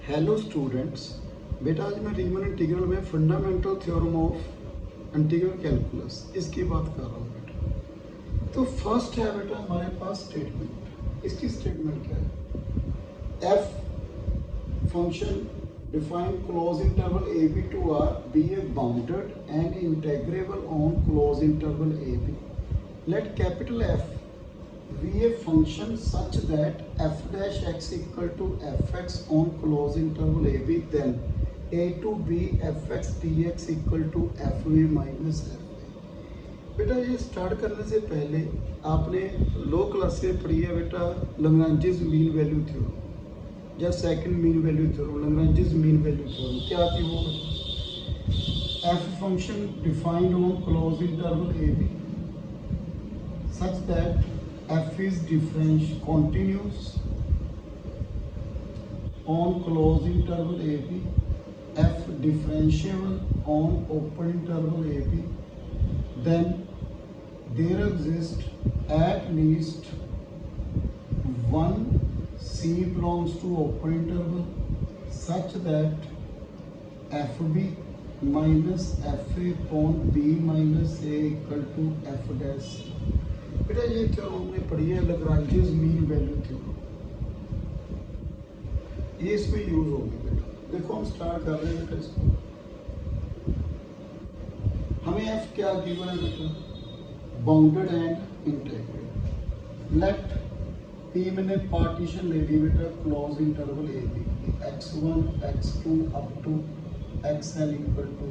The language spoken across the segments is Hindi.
हेलो स्टूडेंट्स, बेटा आज मैं रीमन इंटीग्रल में fundamental theorem of integral calculus इसकी बात कर रहा हूँ बेटा। तो फर्स्ट है बेटा हमारे पास स्टेटमेंट। इसकी स्टेटमेंट क्या है? F function define closed interval A b to R b a bounded and integrable on close interval A b. Let capital F be a function such that f dash x equal to fx on closed interval ab, then a to b fx dx equal to fa minus fa। बेटा ये स्टार्ट करने से पहले आपने लो क्लास से पढ़ी है बेटा लैग्रांजेस मीन वैल्यू थ्योरम या second mean value theorem. Lagrange's mean value theorem क्या थी वो? F function defined on close interval A b such that f is continuous on closed interval AB, f differentiable on open interval AB, then there exists at least one C belongs to open interval such that FB minus FA upon B minus A equal to F dash। बेटा ये थ्योरम हमने पढ़ी है लैग्रांजेस मीन वैल्यू थ्योरम, ये इसमें यूज होगी बेटा। देखो हम स्टार्ट कर रहे हैं बेटा इसको। हमें एफ क्या गिवन है बेटा? Bounded and integrated. Let P मैंने पार्टीशन ले ली बेटा क्लोज इंटरवल ए बी की, x1 x2 up to xn equal to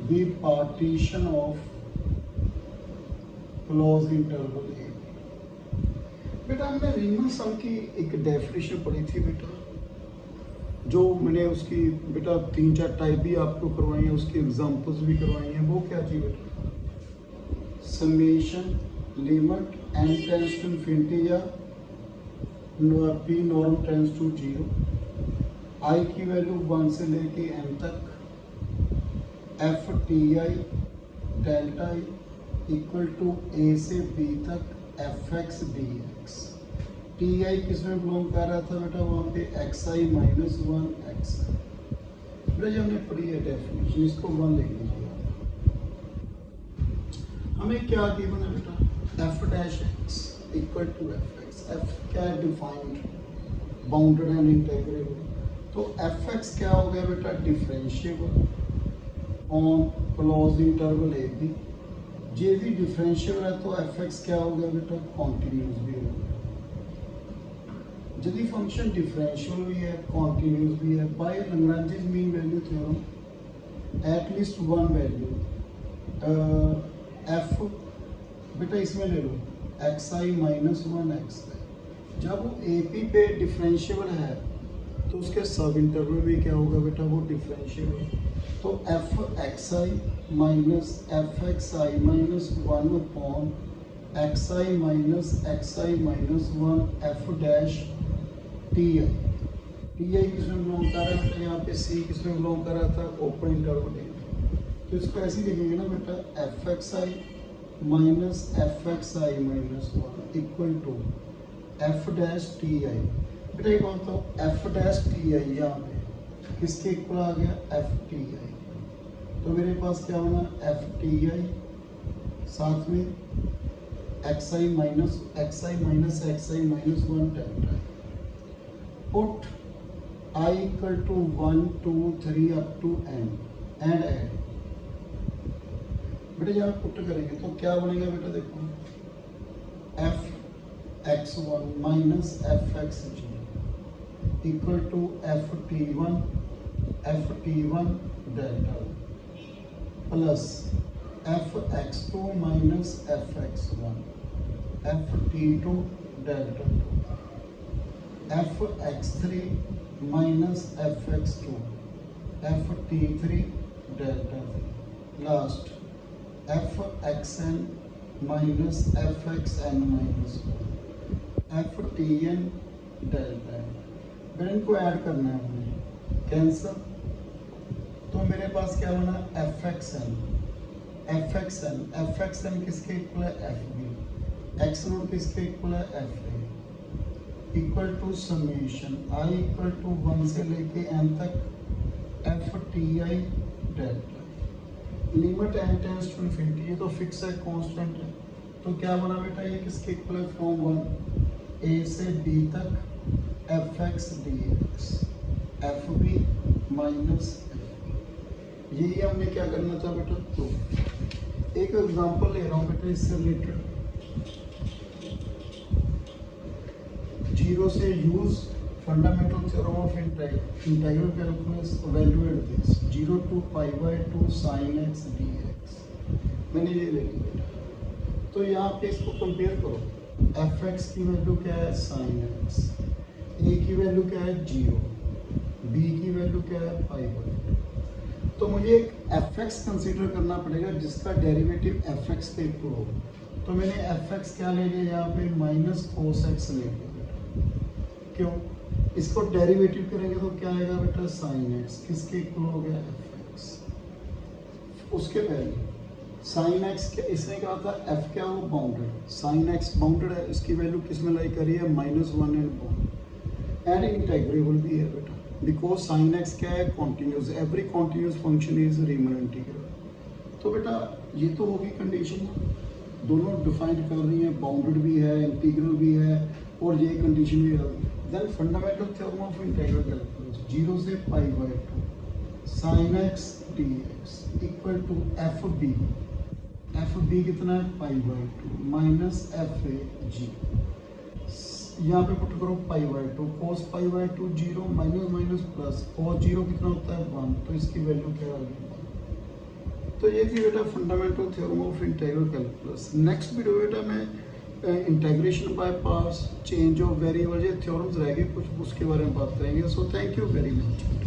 B partition of close interval A. बेटा हमने रीमन सम की एक डेफिनेशन पढ़ी थी बेटा, जो मैंने उसकी बेटा 3-4 टाइप भी आपको करवाई हैं, उसकी एग्जांपल्स भी करवाई हैं। वो क्या थी बेटा? Summation limit n tends to infinity या p norm tends to 0, i की वैल्यू 1 से लेके n तक, f ti delta i equal to a से b तक fx dx। ti किस में बिलोंग कर रहा था बेटा? वहाँ पे xi माइनस 1 x। बेटा जो हमने पढ़ी है डेफिनेशन, इसको 1 लिख लीजिए। हमें क्या गिवन है बेटा? f dash x equal to fx। f क्या है? Defined bounded and integrable. तो fx क्या हो गया बेटा? Differentiable on close interval A B. जे भी डिफरेंशियल है तो fx क्या हो गया बेटा? कॉन्टिन्यूस भी हो गया। यदि फंक्शन डिफरेंशियल भी है कॉन्टिन्यूस भी है, by Lagrange's mean value theorem at least one value f बेटा इसमें ले लो xi माइनस 1 x। जब वो AP पे डिफरेंशियल है तो उसके सब इंटरवल में क्या होगा बेटा? वो डिफरेंशियल है। तो fxi minus fxi minus 1 upon xi minus xi minus 1 f dash ti। ti किसमें बिलोंग कर रहा था? यहाँ पे c किसमें बिलोंग कर रहा था? Open interval a. तो इसको ऐसे लिखेंगे ना बेटा, fxi minus fxi minus 1 equal to f dash ti। बेटा ये कौन था? f डैश ti यहाँ पे किसके इक्वल आ गया? f ti। तो मेरे पास क्या होना? f ti साथ में xi minus xi minus 1 delta. Put i equal to 1 2 3 up to n and add. बेटा जब पुट करेंगे तो क्या बनेगा बेटा? देखो f x1 minus f xg equal to f t1 delta plus f x2 minus f x1 f t2 delta f x3 minus f x2 f t3 delta last f xn minus f xn minus f tn delta. फिर इनको ऐड करना है हमने, कैंसल। तो मेरे पास क्या होना? fxn किसके इक्वल है? fb। x0 किसके इक्वल है? fa। Equal to summation i equal to 1 से लेके n तक f t i delta limit n tends to infinity. ये तो फिक्स है, कांस्टेंट है, तो क्या बना बेटा ये किसके इक्वल है? फ्रॉम 1 a से b तक f x d x f b minus f. यही हमने क्या करना था बेटा। तो एक एग्जांपल ले रहा हूँ बेटा इससे रिलेटेड। 0 से use fundamental theorem of integral calculus evaluate this 0 to π/2 sin x dx। मैंने ये ले लिया बेटा। तो यहाँ पे इसको कंपेयर करो। एफ एक्स की वैल्यू क्या है? sin x। ए की वैल्यू क्या है? 0। बी की वैल्यू क्या है? π/2। तो मुझे एक एफ एक्स कंसिडर करना पड़ेगा जिसका डेरिवेटिव एफ एक्स के इक्वल हो। तो मैंने एफ एक्स क्या ले लिया यहाँ पे? माइनस कोस एक्स ले लिया बेटा। क्यों? इसको डेरिवेटिव करेंगे तो क्या आएगा बेटा? Sine x. किसके इक्वल हो गया? F x. उसके पहले साइन एक्स के इसने कहा था एफ क्या हो? बाउंडेड। साइन एक्स बाउंडेड है, इसकी वैल्यू किस में लाई करी है? -1 एंड बाउंड एंड इंटीग्रेबल भी है बेटा, बिकॉज साइन एक्स क्या है? Continuous. Every continuous function is Riemann integral. तो बेटा ये तो होगी कंडीशन, दोनों डिफाइन कर रही है, बाउंडेड भी है, इंटीग्रल भी है, और ये कंडीशन भी है। Then fundamental theorem of integral calculus 0 से π/2 sin x dx equal to f b. F b कितना है? π/2 माइनस एफ ए जी। यहाँ पे पुट करो π/2, cos π/2 0 minus minus plus cos 0 कितना होता है? 1। तो इसकी वैल्यू क्या आ गई? तो ये थी बेटा fundamental theorem of integral calculus. Next video बेटा मैं integration by parts, change of variable, ये थ्योरम्स रह गए कुछ, उसके बारे में बात करेंगे। So thank you very much.